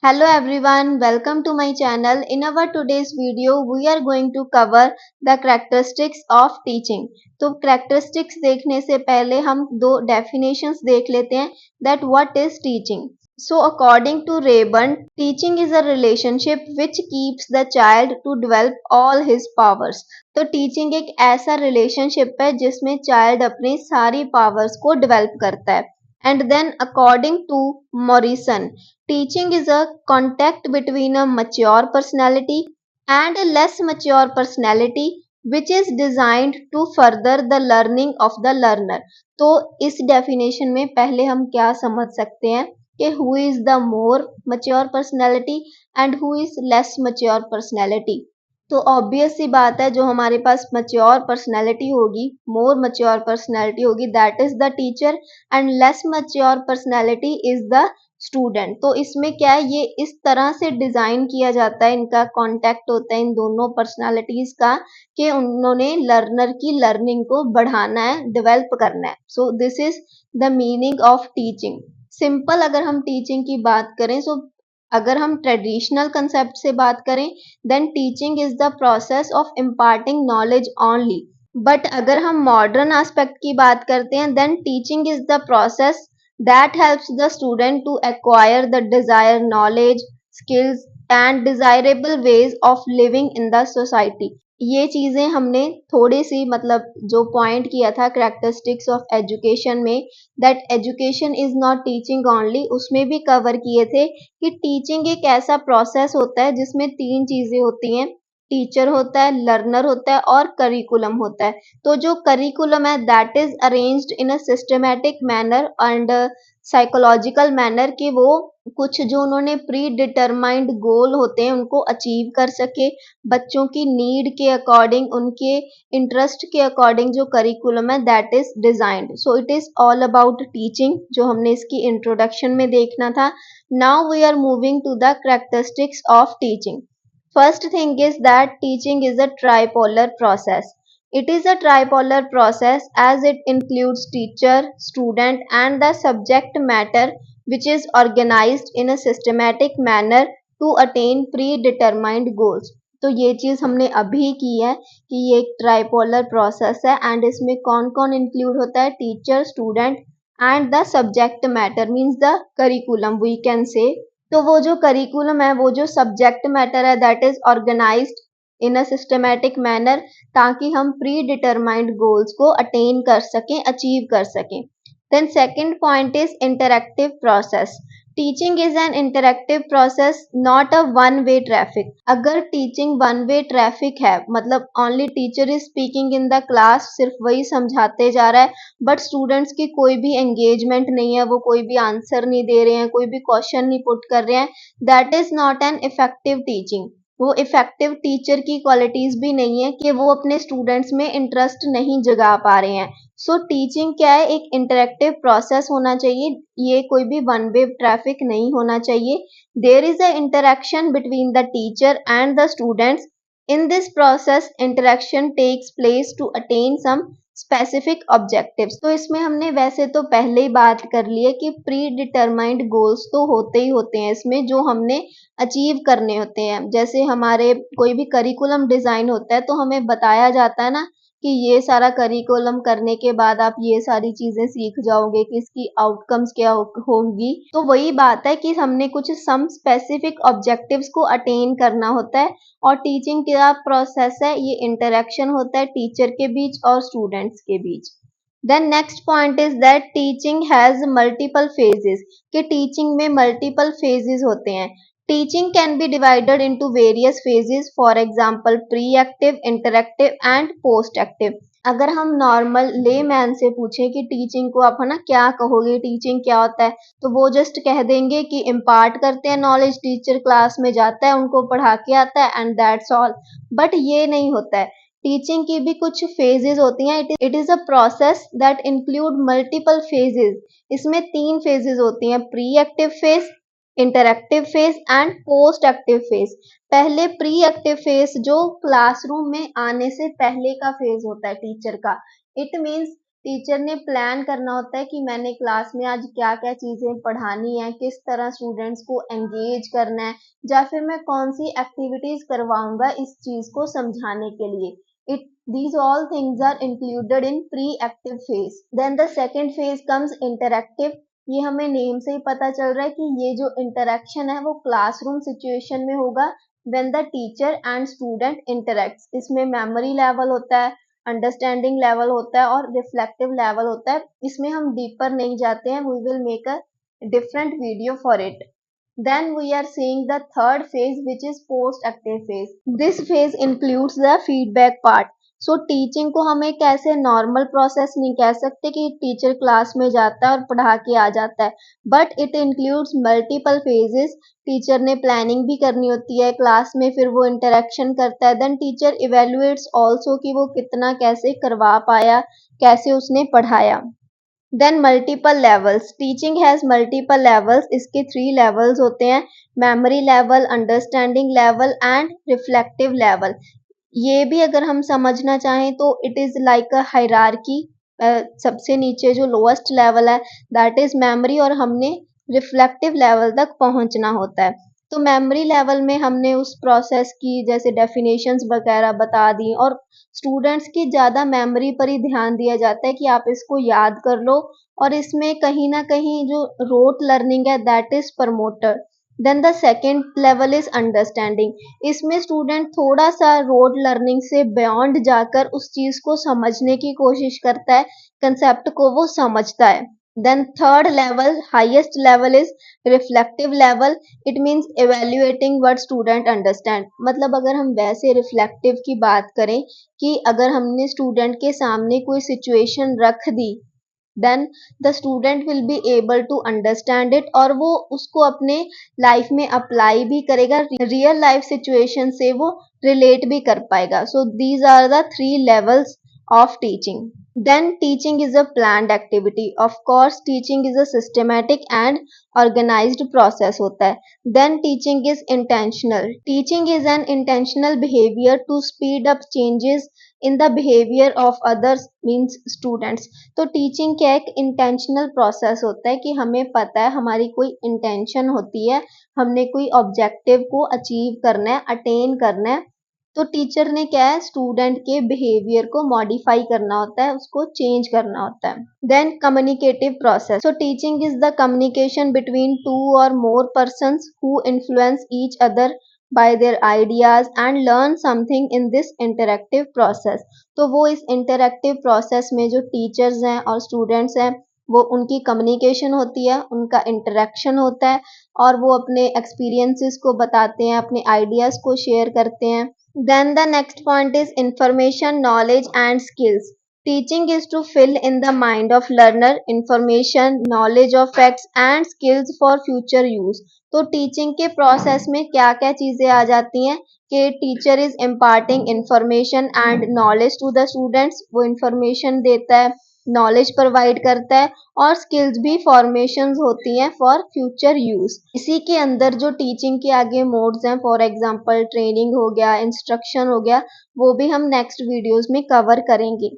Hello everyone, welcome to my channel. In our today's video, we are going to cover the characteristics of teaching. तो characteristics देखने से पहले हम दो definitions देख लेते हैं that what is teaching. So according to Rayburn, teaching is a relationship which keeps the child to develop all his powers. तो teaching एक ऐसा relationship है जिसमें child अपनी सारी powers को develop करता है. And then according to Morrison, teaching is a contact between a mature personality and a less mature personality which is designed to further the learning of the learner. तो इस definition में पहले हम क्या समझ सकते हैं कि who is the more mature personality and who is less mature personality. तो ऑब्वियस सी बात है जो हमारे पास मच्योर पर्सनैलिटी होगी, मोर मच्योर पर्सनैलिटी होगी, that is the teacher and less mature personality is the student. तो इसमें क्या है, ये इस तरह से डिजाइन किया जाता है, इनका कांटेक्ट होता है इन दोनों पर्सनालिटीज का कि उन्होंने लर्नर की लर्निंग को बढ़ाना है, डेवलप करना है. So this is the meaning of teaching. Simple अगर हम टीचिंग की बात करें, सो अगर हम ट्रेडिशनल कंसेप्ट से बात करें, then teaching is the process of imparting knowledge only. But अगर हम मॉडर्न एस्पेक्ट की बात करते हैं, then teaching is the process that helps the student to acquire the desired knowledge, skills and desirable ways of living in the society. ये चीजें हमने थोड़ी सी मतलब जो पॉइंट किया था characteristics of education में, that education is not teaching only, उसमें भी कवर किए थे कि टीचिंग एक ऐसा प्रोसेस होता है जिसमें तीन चीजें होती हैं, टीचर होता है, लर्नर होता है और करिकुलम होता है. तो जो करिकुलम है that is arranged in a systematic manner and psychological manner कि वो कुछ जो उन्होंने प्री डिटरमाइंड गोल होते हैं उनको अचीव कर सके, बच्चों की नीड के अकॉर्डिंग, उनके इंटरेस्ट के अकॉर्डिंग जो करिकुलम है that is designed. So it is all about teaching जो हमने इसकी इंट्रोडक्शन में देखना था. Now we are moving to the characteristics of teaching. First thing is that teaching is a tripolar process. It is a tripolar process as it includes teacher, student and the subject matter which is organized in a systematic manner to attain predetermined goals. तो ये चीज हमने अभी की है कि ये एक ट्राइपोलर प्रोसेस है एंड इसमें कौन कौन इंक्लूड होता है, teacher, student and the subject matter means the curriculum we can say. तो वो जो करिकुलम है, वो जो सब्जेक्ट मैटर है that is organized in a systematic manner ताकि हम प्री डिटरमाइंड गोल्स को अटेन कर सकें, अचीव कर सकें. Then second point is interactive process. Teaching is an interactive process, not a one way traffic. अगर टीचिंग वन वे ट्रैफिक है, मतलब only teacher is speaking in the class, सिर्फ वही समझाते जा रहा है बट स्टूडेंट्स की कोई भी एंगेजमेंट नहीं है, वो कोई भी आंसर नहीं दे रहे हैं, कोई भी क्वेश्चन नहीं पुट कर रहे हैं, that is not an effective teaching. वो इफेक्टिव टीचर की क्वालिटीज भी नहीं है कि वो अपने स्टूडेंट्स में इंटरेस्ट नहीं जगा पा रहे हैं. सो टीचिंग क्या है, एक इंटरेक्टिव प्रोसेस होना चाहिए, ये कोई भी वन वे ट्रैफिक नहीं होना चाहिए. There is a interaction between the teacher and the students. In this process, interaction takes place to attain some specific objectives. तो इसमें हमने वैसे तो पहले ही बात कर ली है कि प्री डिटरमाइंड गोल्स तो होते ही होते हैं इसमें जो हमने अचीव करने होते हैं. जैसे हमारे कोई भी करिकुलम डिजाइन होता है तो हमें बताया जाता है ना कि ये सारा करिकुलम करने के बाद आप ये सारी चीजें सीख जाओगे कि इसकी आउटकम्स क्या होंगी. तो वही बात है कि हमने कुछ सम स्पेसिफिक ऑब्जेक्टिव्स को अटेन करना होता है और टीचिंग का प्रोसेस है, ये इंटरेक्शन होता है टीचर के बीच और स्टूडेंट्स के बीच. Then next point is that teaching has multiple phases. कि टीचिंग में मल्टीपल फेजेस होते हैं. Teaching can be divided into various phases, for example pre active, interactive and post active. अगर हम नॉर्मल ले मैन से पूछें कि टीचिंग को आप है ना क्या कहोगे, टीचिंग क्या होता है, तो वो जस्ट कह देंगे कि इम्पार्ट करते हैं नॉलेज, टीचर क्लास में जाता है, उनको पढ़ा के आता है एंड दैट्स ऑल. बट ये नहीं होता है. टीचिंग की भी कुछ फेजेस होती हैं. It is a process that include multiple phases. इसमें तीन फेजेस होती हैं, pre active phase, interactive phase and post active phase. पहले प्री एक्टिव फेज जो क्लासरूम में आने से पहले का फेज होता है टीचर का. इट मीन्स टीचर ने प्लान करना होता है कि मैंने क्लास में आज क्या क्या चीज़ें पढ़ानी है, किस तरह स्टूडेंट्स को एंगेज करना है, या फिर मैं कौन सी एक्टिविटीज़ करवाऊंगा इस चीज़ को समझाने के लिए। It these all things are included in pre-active phase. Then the second phase comes interactive. ये हमें नेम से ही पता चल रहा है कि ये जो इंटरेक्शन है वो क्लासरूम सिचुएशन में होगा when the teacher and student interacts. इसमें मेमोरी लेवल होता है, अंडरस्टैंडिंग लेवल होता है और रिफ्लेक्टिव लेवल होता है। इसमें हम डीपर नहीं जाते हैं, we will make a different video for it. Then we are seeing the third phase, which is post-active phase. This phase includes the feedback part. So teaching को हम एक ऐसे नॉर्मल प्रोसेस नहीं कह सकते कि टीचर क्लास में जाता है और पढ़ा के आ जाता है, but it includes multiple phases. Teacher ने प्लानिंग भी करनी होती है क्लास में, फिर वो इंटरेक्शन करता है, देन टीचर इवेल्युएट्स ऑल्सो कि वो कितना कैसे करवा पाया, कैसे उसने पढ़ाया। Then multiple levels, teaching has multiple levels. इसके 3 लेवल्स होते हैं, memory level, understanding level and reflective level. ये भी अगर हम समझना चाहें तो it is like a hierarchy. सबसे नीचे जो लोएस्ट लेवल है दैट इज मेमोरी, और हमने रिफ्लेक्टिव लेवल तक पहुंचना होता है। तो मेमोरी लेवल में हमने उस प्रोसेस की जैसे डेफिनेशंस वगैरह बता दी, और स्टूडेंट्स की ज़्यादा मेमोरी पर ही ध्यान दिया जाता है कि आप इसको याद कर लो, और इसमें कहीं ना कहीं जो रोट लर्निंग है that is promoted. Then the second level is understanding. इसमें स्टूडेंट थोड़ा सा रोड लर्निंग से बियॉन्ड जाकर उस चीज को समझने की कोशिश करता है, कंसेप्ट को वो समझता है। Then third level, highest level is reflective level. It means evaluating what student understand. मतलब अगर हम वैसे रिफ्लेक्टिव की बात करें कि अगर हमने स्टूडेंट के सामने कोई सिचुएशन रख दी, then the student will be able to understand it, और वो उसको अपने लाइफ में अप्लाई भी करेगा, रियल लाइफ सिचुएशन से वो रिलेट भी कर पाएगा। So these are the 3 levels of teaching. Then teaching is a planned activity. Of course, teaching is a systematic and organized process होता है. Then teaching is intentional. Teaching is an intentional behavior to speed up changes in the behavior of others, means students. तो teaching क्या एक intentional process होता है कि हमें पता है हमारी कोई इंटेंशन होती है, हमने कोई ऑब्जेक्टिव को अचीव करना है, अटेन करना है, तो टीचर ने क्या है स्टूडेंट के बिहेवियर को मॉडिफाई करना होता है, उसको चेंज करना होता है। Then communicative process, so teaching is the communication between 2 or more persons who influence each other by their ideas and learn something in this interactive process. तो वो इस इंटरेक्टिव प्रोसेस में जो टीचर्स हैं और स्टूडेंट्स हैं, वो उनकी कम्युनिकेशन होती है, उनका इंटरेक्शन होता है, और वो अपने एक्सपीरियंसेस को बताते हैं, अपने आइडियाज को शेयर करते हैं। Then the next point is information, knowledge and skills. Teaching is to fill in the mind of learner information, knowledge of facts and skills for future use. तो टीचिंग के process में क्या क्या चीज़ें आ जाती हैं कि teacher is imparting information and knowledge to the students, वो इंफॉर्मेशन देता है, नॉलेज प्रोवाइड करता है, और स्किल्स भी फॉर्मेशंस होती हैं फॉर फ्यूचर यूज। इसी के अंदर जो टीचिंग के आगे मोड्स हैं, फॉर एग्जांपल ट्रेनिंग हो गया, इंस्ट्रक्शन हो गया, वो भी हम नेक्स्ट वीडियोस में कवर करेंगे।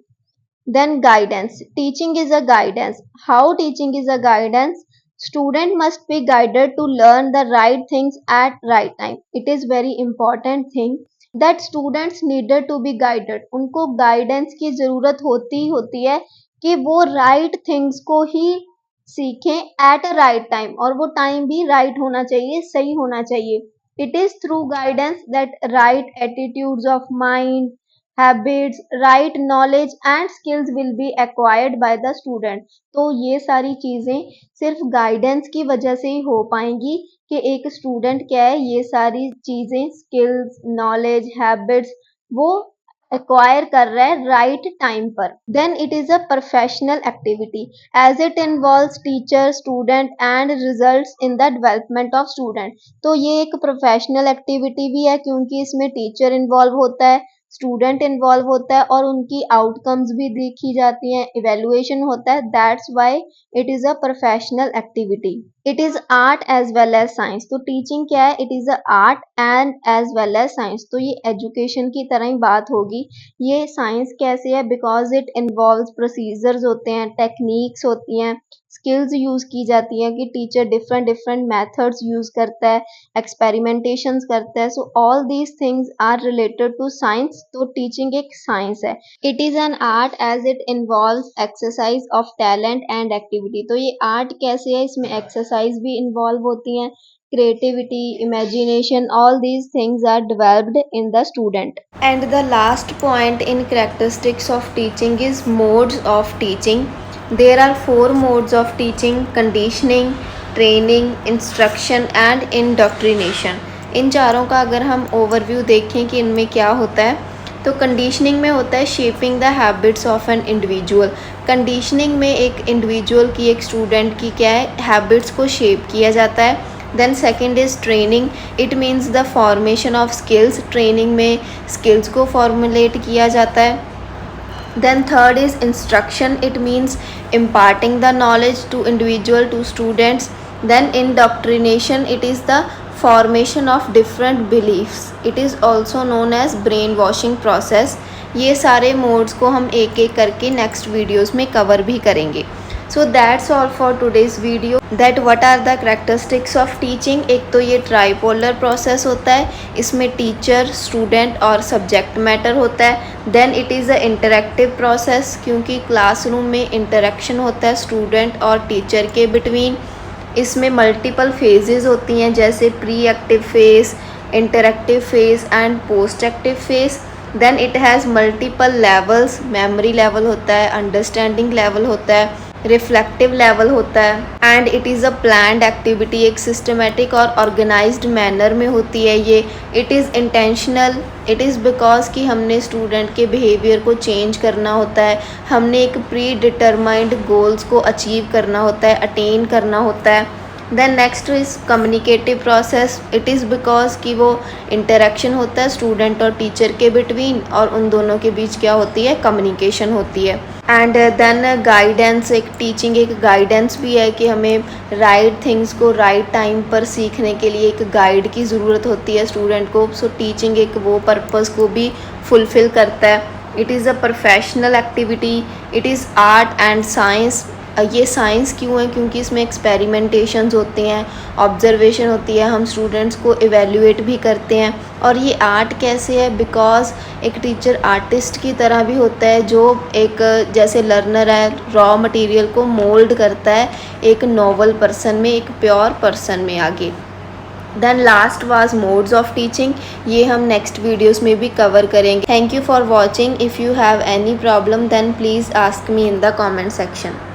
Then guidance, teaching is a guidance. How teaching is a guidance? Student must be guided to learn the right things at right time. It is very important thing that students needed to be guided. उनको guidance की जरूरत होती है कि वो right things को ही सीखें at a right time, और वो टाइम भी राइट होना चाहिए, सही होना चाहिए। It is through guidance that right attitudes of mind, habits, right knowledge and skills will be acquired by the student. तो ये सारी चीज़ें सिर्फ गाइडेंस की वजह से ही हो पाएंगी कि एक स्टूडेंट क्या है ये सारी चीज़ें, स्किल्स, नॉलेज, हैबिट्स, वो एक्वायर कर रहा है राइट टाइम पर। Then it is a professional activity as it involves teacher, student and results in the development of student. तो ये एक प्रोफेशनल एक्टिविटी भी है क्योंकि इसमें टीचर इन्वॉल्व होता है, स्टूडेंट इन्वॉल्व होता है और उनकी आउटकम्स भी देखी जाती हैं, इवेल्युएशन होता है। That's why it is a professional activity. It is art as well as science. तो टीचिंग क्या है? It is a art and as well as science. तो ये एजुकेशन की तरह ही बात होगी। ये साइंस कैसे है? बिकॉज इट इन्वॉल्व्स प्रोसीजर्स होते हैं, टेक्निक्स होती हैं, स्किल्स यूज़ की जाती हैं कि teacher different different methods use करता है, एक्सपेरिमेंटेशंस करता है। So all these things are related to science. तो टीचिंग एक साइंस है। It is an art as it involves exercise of talent and activity. तो ये आर्ट कैसे है? इसमें एक्सरसाइज भी इन्वॉल्व होती हैं, creativity, imagination, all these things are developed in the student. And the last point in characteristics of teaching is modes of teaching. There are 4 modes of teaching: conditioning, training, instruction and indoctrination. इन चारों का अगर हम overview देखें कि इनमें क्या होता है, तो कंडीशनिंग में होता है shaping the habits of an individual. Conditioning में एक इंडिविजुअल की, एक स्टूडेंट की क्या है, हैबिट्स को शेप किया जाता है। Then second is training. It means the formation of skills. Training में स्किल्स को फॉर्मुलेट किया जाता है। Then third is instruction. It means imparting the knowledge to individual, to students. Then indoctrination. It is the formation of different beliefs. It is also known as brain washing process. ये सारे modes को हम एक एक करके next videos में cover भी करेंगे। So that's all for today's video. That what are the characteristics of teaching. एक तो ये ट्राइपोलर प्रोसेस होता है, इसमें टीचर, स्टूडेंट और सब्जेक्ट मैटर होता है। Then it is a interactive process, क्योंकि क्लासरूम में इंटरेक्शन होता है स्टूडेंट और टीचर के बिटवीन। इसमें मल्टीपल फेजेस होती हैं, जैसे pre active phase, interactive phase and post active phase. Then it has multiple levels. Memory level होता है, अंडरस्टैंडिंग लेवल होता है, रिफ्लेक्टिव लेवल होता है। And it is a planned activity. एक सिस्टमेटिक और ऑर्गेनाइज्ड मैनर में होती है ये। It is intentional. It is because कि हमने स्टूडेंट के बिहेवियर को चेंज करना होता है, हमने एक प्री डिटरमाइंड गोल्स को अचीव करना होता है, अटेन करना होता है। Then next is communicative process. It is because कि वो इंटरेक्शन होता है स्टूडेंट और टीचर के बिटवीन, और उन दोनों के बीच क्या होती है, कम्युनिकेशन होती है। And then guidance. एक टीचिंग एक गाइडेंस भी है कि हमें राइट थिंग्स को राइट टाइम पर सीखने के लिए एक गाइड की ज़रूरत होती है स्टूडेंट को। सो टीचिंग एक वो पर्पस को भी फुलफ़िल करता है। It is a professional activity. It is art and science. ये साइंस क्यों है? क्योंकि इसमें एक्सपेरिमेंटेशंस होते हैं, ऑब्जर्वेशन होती है, हम स्टूडेंट्स को इवेल्युएट भी करते हैं। और ये आर्ट कैसे है? बिकॉज एक टीचर आर्टिस्ट की तरह भी होता है, जो एक जैसे लर्नर है, रॉ मटेरियल को मोल्ड करता है एक नॉवल पर्सन में, एक प्योर पर्सन में आगे। Then last was modes of teaching. ये हम नेक्स्ट वीडियोस में भी कवर करेंगे। Thank you for watching. If you have any problem then please ask me in the comment section.